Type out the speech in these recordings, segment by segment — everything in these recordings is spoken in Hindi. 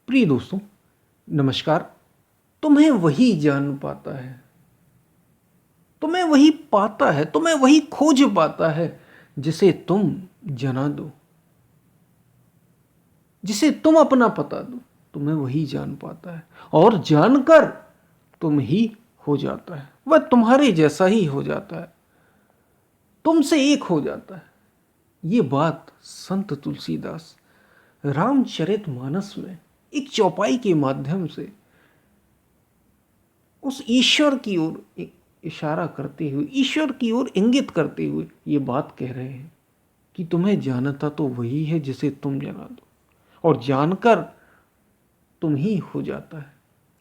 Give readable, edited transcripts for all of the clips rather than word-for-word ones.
प्रिय दोस्तों, नमस्कार। तुम्हें वही जान पाता है, तुम्हें वही पाता है, तुम्हें वही खोज पाता है जिसे तुम जना दो, जिसे तुम अपना पता दो। तुम्हें वही जान पाता है और जानकर तुम ही हो जाता है। वह तुम्हारे जैसा ही हो जाता है, तुमसे एक हो जाता है। ये बात संत तुलसीदास रामचरितमानस में एक चौपाई के माध्यम से उस ईश्वर की ओर इशारा करते हुए, ईश्वर की ओर इंगित करते हुए ये बात कह रहे हैं कि तुम्हें जानता तो वही है जिसे तुम जाना दो, और जानकर तुम ही हो जाता है।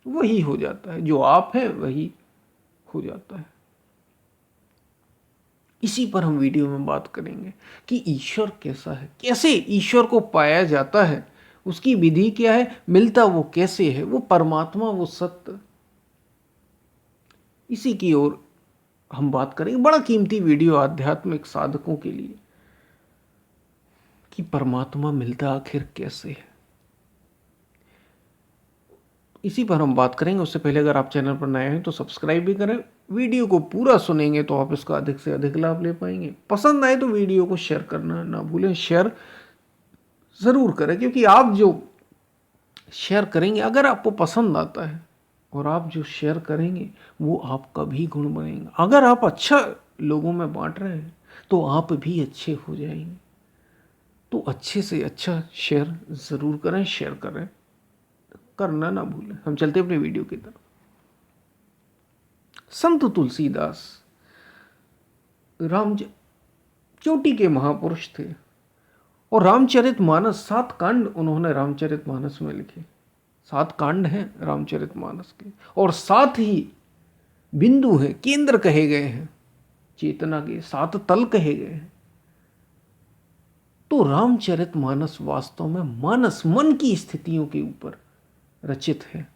वही हो जाता है, जो आप है वही हो जाता है। इसी पर हम वीडियो में बात करेंगे कि ईश्वर कैसा है, कैसे ईश्वर को पाया जाता है, उसकी विधि क्या है, मिलता वो कैसे है, वो परमात्मा, वो सत्य। इसी की ओर हम बात करेंगे। बड़ा कीमती वीडियो आध्यात्मिक साधकों के लिए कि परमात्मा मिलता आखिर कैसे है, इसी पर हम बात करेंगे। उससे पहले अगर आप चैनल पर नए हैं तो सब्सक्राइब भी करें। वीडियो को पूरा सुनेंगे तो आप इसका अधिक से अधिक लाभ ले पाएंगे। पसंद आए तो वीडियो को शेयर करना ना भूलें। शेयर ज़रूर करें, क्योंकि आप जो शेयर करेंगे, अगर आपको पसंद आता है और आप जो शेयर करेंगे वो आपका भी गुण बनेगा। अगर आप अच्छा लोगों में बांट रहे हैं तो आप भी अच्छे हो जाएंगे। तो अच्छे से अच्छा शेयर ज़रूर करें, शेयर करें, करना ना भूलें। हम चलते अपने वीडियो की तरफ। संत तुलसीदास राम चोटी के महापुरुष थे और रामचरितमानस 7 कांड उन्होंने रामचरितमानस में लिखे। 7 कांड हैं रामचरितमानस के, और 7 ही बिंदु हैं, केंद्र कहे गए हैं, चेतना के 7 तल कहे गए हैं। तो रामचरितमानस वास्तव में मानस, मन की स्थितियों के ऊपर रचित है,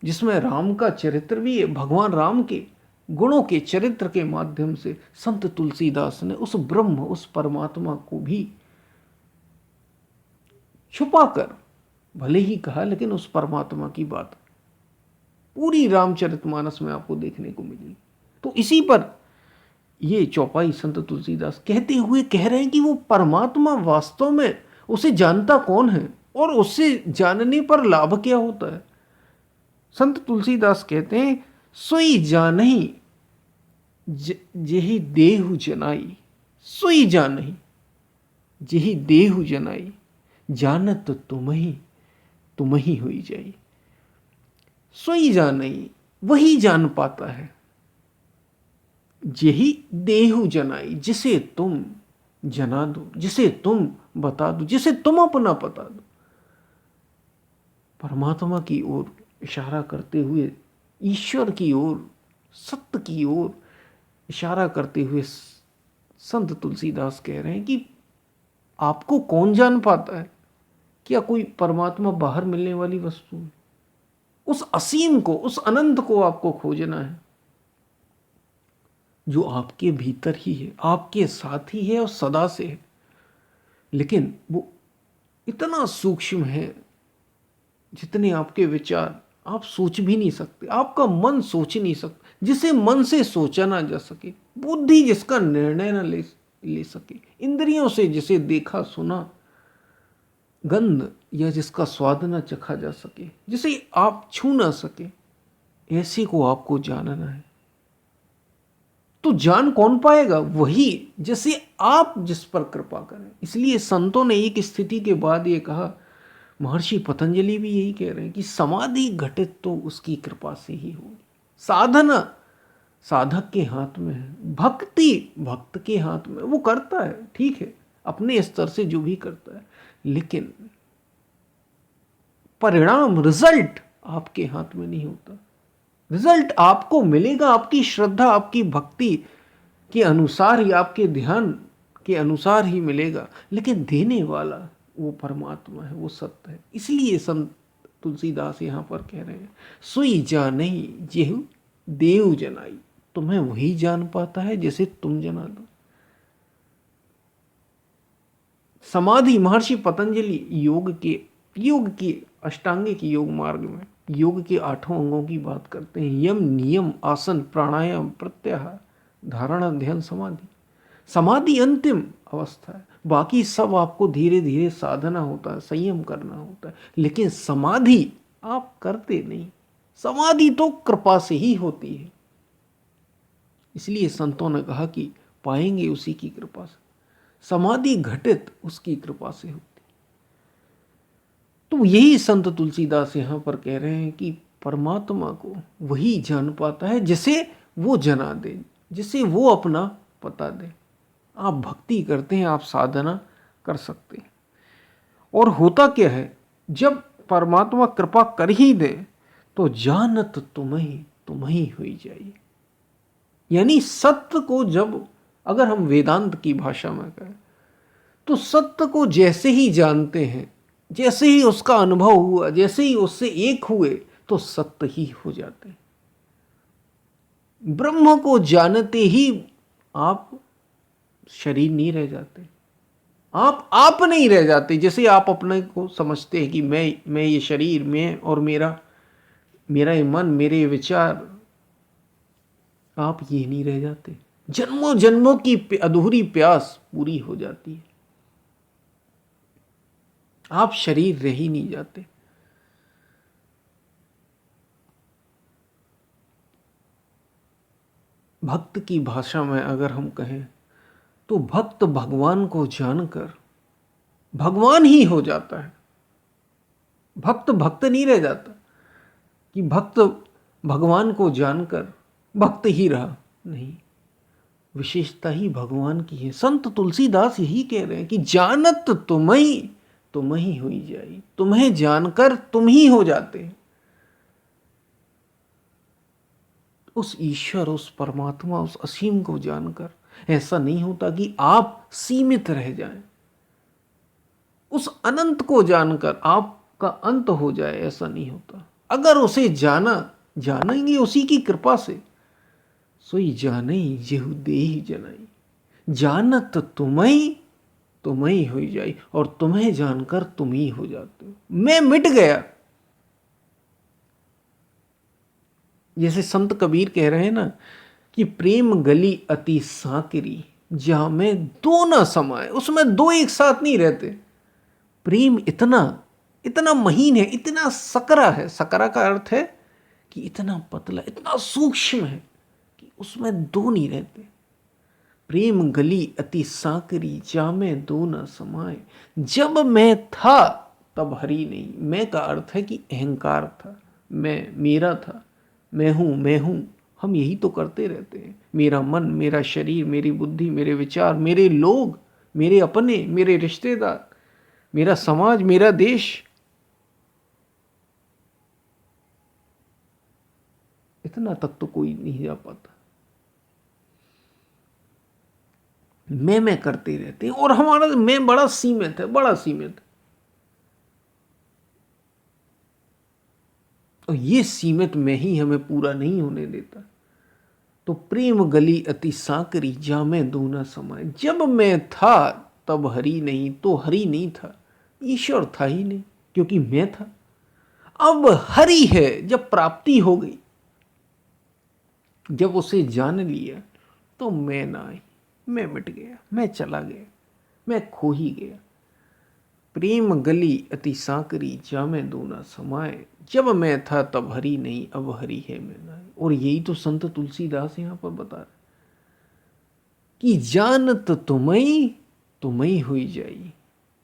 जिसमें राम का चरित्र भी है। भगवान राम के गुणों के चरित्र के माध्यम से संत तुलसीदास ने उस ब्रह्म, उस परमात्मा को भी छुपाकर भले ही कहा, लेकिन उस परमात्मा की बात पूरी रामचरितमानस में आपको देखने को मिली। तो इसी पर ये चौपाई संत तुलसीदास कहते हुए कह रहे हैं कि वो परमात्मा वास्तव में, उसे जानता कौन है और उससे जानने पर लाभ क्या होता है। संत तुलसीदास कहते हैं, सोई जानही जेहि देहु जनाई, सोई जानही जेहि देहु जनाई, जानत तुम ही हुई जाई। सोई जानही, वही जान पाता है, जेहि देहु जनाई, जिसे तुम जना दो, जिसे तुम बता दो, जिसे तुम अपना पता दो। परमात्मा की ओर इशारा करते हुए, ईश्वर की ओर, सत्य की ओर इशारा करते हुए संत तुलसीदास कह रहे हैं कि आपको कौन जान पाता है? क्या कोई परमात्मा बाहर मिलने वाली वस्तु है? उस असीम को, उस अनंत को आपको खोजना है, जो आपके भीतर ही है, आपके साथ ही है और सदा से है। लेकिन वो इतना सूक्ष्म है जितने आपके विचार आप सोच भी नहीं सकते, आपका मन सोच नहीं सकता, जिसे मन से सोचा ना जा सके, बुद्धि जिसका निर्णय ना ले सके, इंद्रियों से जिसे देखा सुना गंध या जिसका स्वाद ना चखा जा सके, जिसे आप छू ना सके, ऐसे को आपको जानना है। तो जान कौन पाएगा? वही जैसे आप जिस पर कृपा करें। इसलिए संतों ने एक स्थिति के बाद ये कहा, महर्षि पतंजलि भी यही कह रहे हैं कि समाधि घटित तो उसकी कृपा से ही होगी। साधना साधक के हाथ में है, भक्ति भक्त के हाथ में। वो करता है, ठीक है, अपने स्तर से जो भी करता है, लेकिन परिणाम, रिजल्ट आपके हाथ में नहीं होता। रिजल्ट आपको मिलेगा आपकी श्रद्धा, आपकी भक्ति के अनुसार ही, आपके ध्यान के अनुसार ही मिलेगा, लेकिन देने वाला वो परमात्मा है, वो सत्य है। इसलिए संत तुलसीदास यहां पर कह रहे हैं, सोई जानही जेहु देहु जनाई, तुम्हें वही जान पाता है जैसे तुम जना दो। समाधि, महर्षि पतंजलि योग के योग की अष्टांगिक योग मार्ग में योग के 8 अंगों की बात करते हैं। यम, नियम, आसन, प्राणायाम, प्रत्याहार, धारणा, ध्यान, समाधि। समाधि अंतिम अवस्था है, बाकी सब आपको धीरे धीरे साधना होता है, संयम करना होता है, लेकिन समाधि आप करते नहीं। समाधि तो कृपा से ही होती है। इसलिए संतों ने कहा कि पाएंगे उसी की कृपा से, समाधि घटित उसकी कृपा से होती। तो यही संत तुलसीदास यहाँ पर कह रहे हैं कि परमात्मा को वही जान पाता है जिसे वो जना दे, जिसे वो अपना पता दे। आप भक्ति करते हैं, आप साधना कर सकते हैं। और होता क्या है, जब परमात्मा कृपा कर ही दे तो जानत तुम्हें हुई जाइए। यानी सत्य को जब, अगर हम वेदांत की भाषा में कहें, तो सत्य को जैसे ही जानते हैं, जैसे ही उसका अनुभव हुआ, जैसे ही उससे एक हुए, तो सत्य ही हो जाते हैं। ब्रह्म को जानते ही आप शरीर नहीं रह जाते, आप नहीं रह जाते। जैसे आप अपने को समझते हैं कि मैं ये शरीर, मैं और मेरा ये मन, मेरे विचार, आप ये नहीं रह जाते। जन्मों जन्मों की अधूरी प्यास पूरी हो जाती है, आप शरीर रह ही नहीं जाते। भक्त की भाषा में अगर हम कहें तो भक्त भगवान को जानकर भगवान ही हो जाता है। भक्त भक्त नहीं रह जाता कि भक्त भगवान को जानकर भक्त ही रहा, नहीं, विशेषता ही भगवान की है। संत तुलसीदास यही कह रहे हैं कि जानत तुम्हें हुई जाई, तुम्हें जानकर तुम ही हो जाते हैं। उस ईश्वर, उस परमात्मा, उस असीम को जानकर ऐसा नहीं होता कि आप सीमित रह जाएं। उस अनंत को जानकर आपका अंत हो जाए, ऐसा नहीं होता। अगर उसे जानेंगे उसी की कृपा से, सोई जाने जेहु देहि जनाई। जानत तुम्हें हुई जाई, और तुम्हें जानकर तुम ही हो जाते हो। मैं मिट गया, जैसे संत कबीर कह रहे हैं ना कि प्रेम गली अति सांकरी, जहां में दो ना समाए। उसमें दो एक साथ नहीं रहते। प्रेम इतना इतना महीन है, इतना सकरा है। सकरा का अर्थ है कि इतना पतला, इतना सूक्ष्म है कि उसमें दो नहीं रहते। प्रेम गली अति सांकरी, जामे दो न समाए। जब मैं था तब हरि नहीं। मैं का अर्थ है कि अहंकार था, मैं, मेरा था, मैं हूं। हम यही तो करते रहते हैं। मेरा मन, मेरा शरीर, मेरी बुद्धि, मेरे विचार, मेरे लोग, मेरे अपने, मेरे रिश्तेदार, मेरा समाज, मेरा देश। इतना तक तो कोई नहीं जा पाता। मैं करते रहते हैं, और हमारा मैं बड़ा सीमित है, बड़ा सीमित। और ये सीमित मैं ही हमें पूरा नहीं होने देता। तो प्रेम गली अति सांकरी, जामे दो न समाए। जब मैं था तब हरि नहीं, तो हरि नहीं था, ईश्वर था ही नहीं, क्योंकि मैं था। अब हरि है। जब प्राप्ति हो गई, जब उसे जान लिया, तो मैं ना आई, मैं मिट गया, मैं चला गया, मैं खो ही गया। प्रेम गली अति सांकरी, जामे दो न समाए। जब मैं था तब हरि नहीं, अब हरि है मैं ना। और यही तो संत तुलसीदास यहां पर बता रहे कि जानत तुम्हें हुई जाई,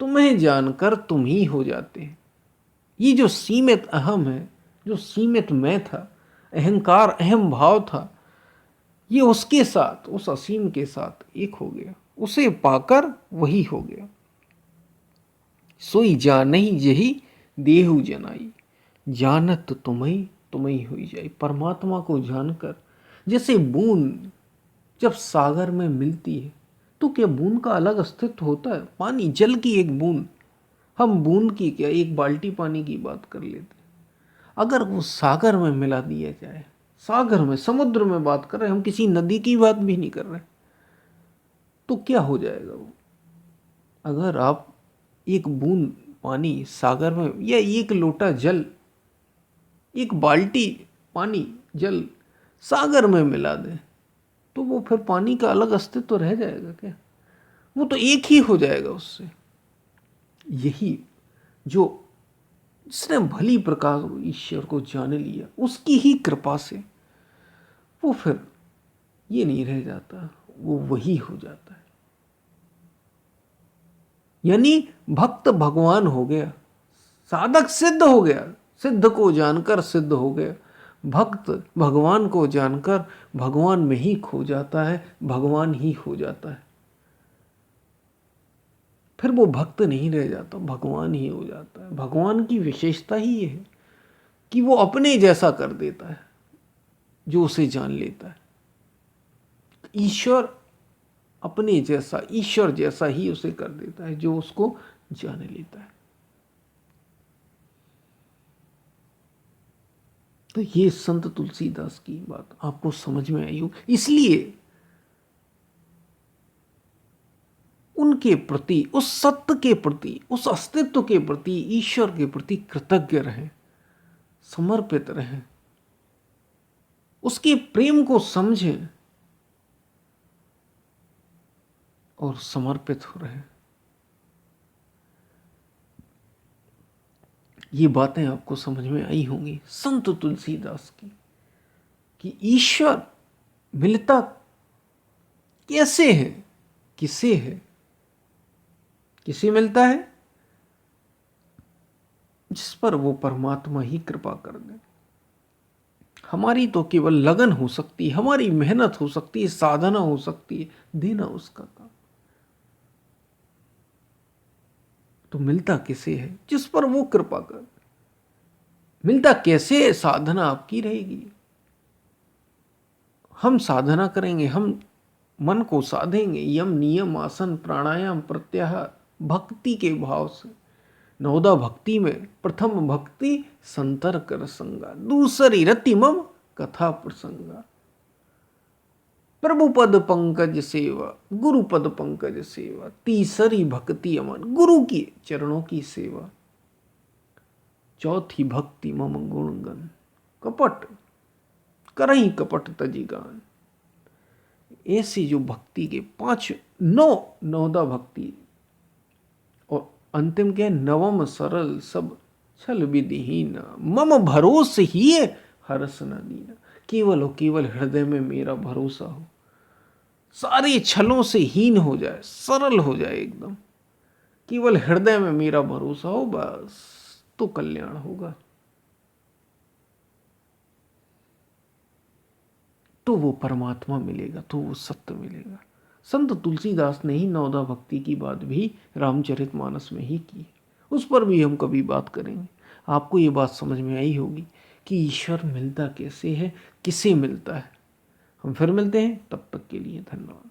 तुम्हें जानकर तुम ही हो जाते हैं। ये जो सीमित अहम है, जो सीमित मैं था, अहंकार, अहम भाव था, ये उसके साथ, उस असीम के साथ एक हो गया। उसे पाकर वही हो गया। सोई जानहि जेहि देहु जनाई। जानत तुम्हें हुई जाए। परमात्मा को जानकर, जैसे बूंद जब सागर में मिलती है, तो क्या बूंद का अलग अस्तित्व होता है? पानी, जल की एक बूंद, हम बूंद की क्या, एक बाल्टी पानी की बात कर लेते हैं। अगर वो सागर में मिला दिया जाए, सागर में, समुद्र में बात कर रहे हैं हम, किसी नदी की बात भी नहीं कर रहे, तो क्या हो जाएगा वो? अगर आप एक बूंद पानी सागर में, या एक लोटा जल, एक बाल्टी पानी जल सागर में मिला दे, तो वो फिर पानी का अलग अस्तित्व तो रह जाएगा क्या? वो तो एक ही हो जाएगा उससे। यही जो जिसने भली प्रकार ईश्वर को जान लिया, उसकी ही कृपा से वो फिर ये नहीं रह जाता, वो वही हो जाता है। यानी भक्त भगवान हो गया, साधक सिद्ध हो गया, सिद्ध को जानकर सिद्ध हो गया। भक्त भगवान को जानकर भगवान में ही खो जाता है, भगवान ही हो जाता है। फिर वो भक्त नहीं रह जाता, भगवान ही हो जाता है। भगवान की विशेषता ही ये है कि वो अपने जैसा कर देता है जो उसे जान लेता है। ईश्वर अपने जैसा, ईश्वर जैसा ही उसे कर देता है जो उसको जान लेता है। तो ये संत तुलसीदास की बात आपको समझ में आई हो, इसलिए उनके प्रति, उस सत्य के प्रति, उस अस्तित्व के प्रति, ईश्वर के प्रति कृतज्ञ रहें, समर्पित रहें, उसके प्रेम को समझें और समर्पित हो रहे। ये बातें आपको समझ में आई होंगी संत तुलसीदास की, कि ईश्वर मिलता कैसे है, किसे है, किसे मिलता है? जिस पर वो परमात्मा ही कृपा कर दे। हमारी तो केवल लगन हो सकती है, हमारी मेहनत हो सकती है, साधना हो सकती है, देना उसका काम। तो मिलता किसे है? जिस पर वो कृपा कर। मिलता कैसे है? साधना आपकी रहेगी, हम साधना करेंगे, हम मन को साधेंगे, यम नियम आसन प्राणायाम प्रत्याहार, भक्ति के भाव से। नवदा भक्ति में प्रथम भक्ति संतर कर संगा, दूसरी रति मम कथा प्रसंगा। प्रभु पद पंकज सेवा, गुरु पद पंकज सेवा, तीसरी भक्ति अमन, गुरु की चरणों की सेवा। चौथी भक्ति मम गुणगन, कपट करही कपट तजी गान। ऐसी जो भक्ति के 5 नवदा भक्ति, और अंतिम क्या है? नवम सरल सब छल विधिहीन, मम भरोस ही हरस न दीना। केवल और केवल हृदय में मेरा भरोसा हो, सारे छलों से हीन हो जाए, सरल हो जाए एकदम, केवल हृदय में मेरा भरोसा हो, बस तो कल्याण होगा। तो वो परमात्मा मिलेगा, तो वो सत्य मिलेगा। संत तुलसीदास ने ही नवदा भक्ति की बात भी रामचरितमानस में ही की, उस पर भी हम कभी बात करेंगे। आपको ये बात समझ में आई होगी कि ईश्वर मिलता कैसे है, किसे मिलता है। हम फिर मिलते हैं, तब तक के लिए धन्यवाद।